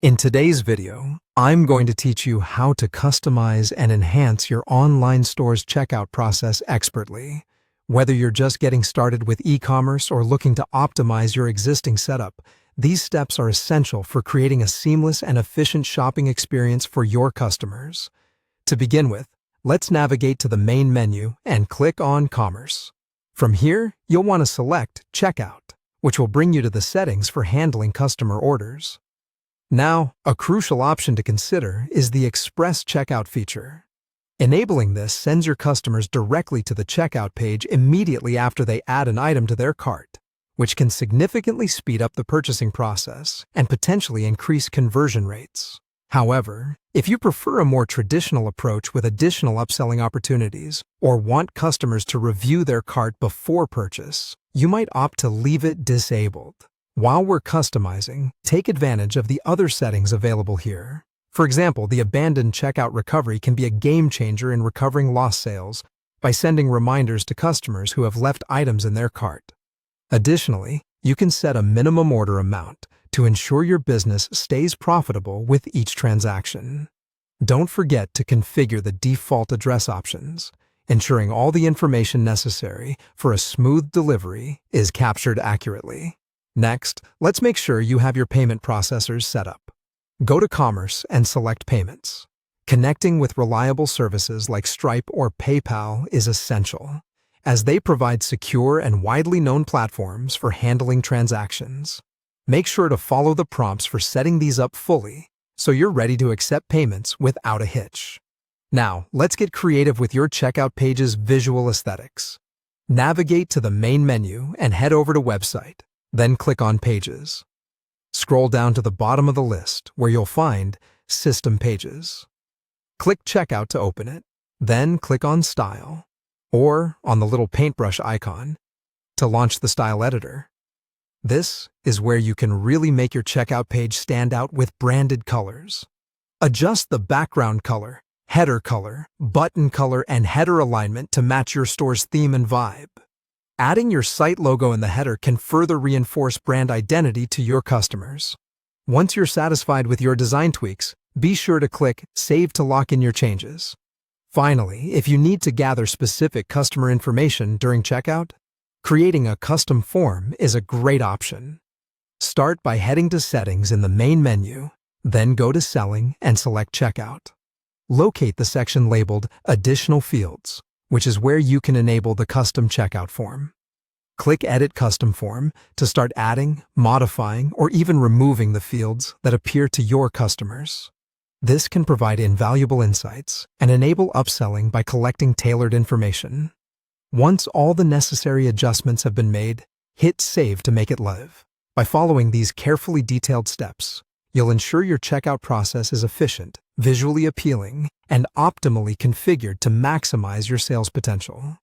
In today's video, I'm going to teach you how to customize and enhance your online store's checkout process expertly. Whether you're just getting started with e-commerce or looking to optimize your existing setup, these steps are essential for creating a seamless and efficient shopping experience for your customers. To begin with, let's navigate to the main menu and click on Commerce. From here, you'll want to select Checkout, which will bring you to the settings for handling customer orders. Now, a crucial option to consider is the Express Checkout feature. Enabling this sends your customers directly to the checkout page immediately after they add an item to their cart, which can significantly speed up the purchasing process and potentially increase conversion rates. However, if you prefer a more traditional approach with additional upselling opportunities or want customers to review their cart before purchase, you might opt to leave it disabled. While we're customizing, take advantage of the other settings available here. For example, the abandoned checkout recovery can be a game changer in recovering lost sales by sending reminders to customers who have left items in their cart. Additionally, you can set a minimum order amount to ensure your business stays profitable with each transaction. Don't forget to configure the default address options, ensuring all the information necessary for a smooth delivery is captured accurately. Next, let's make sure you have your payment processors set up. Go to Commerce and select Payments. Connecting with reliable services like Stripe or PayPal is essential, as they provide secure and widely known platforms for handling transactions. Make sure to follow the prompts for setting these up fully, so you're ready to accept payments without a hitch. Now, let's get creative with your checkout page's visual aesthetics. Navigate to the main menu and head over to Website. Then click on Pages. Scroll down to the bottom of the list where you'll find System Pages. Click Checkout to open it, then click on Style, or on the little paintbrush icon to launch the style editor. This is where you can really make your checkout page stand out with branded colors. Adjust the background color, header color, button color, and header alignment to match your store's theme and vibe. Adding your site logo in the header can further reinforce brand identity to your customers. Once you're satisfied with your design tweaks, be sure to click Save to lock in your changes. Finally, if you need to gather specific customer information during checkout, creating a custom form is a great option. Start by heading to Settings in the main menu, then go to Selling and select Checkout. Locate the section labeled Additional Fields, which is where you can enable the custom checkout form. Click Edit Custom Form to start adding, modifying, or even removing the fields that appear to your customers. This can provide invaluable insights and enable upselling by collecting tailored information. Once all the necessary adjustments have been made, hit Save to make it live. By following these carefully detailed steps, you'll ensure your checkout process is efficient, visually appealing, and optimally configured to maximize your sales potential.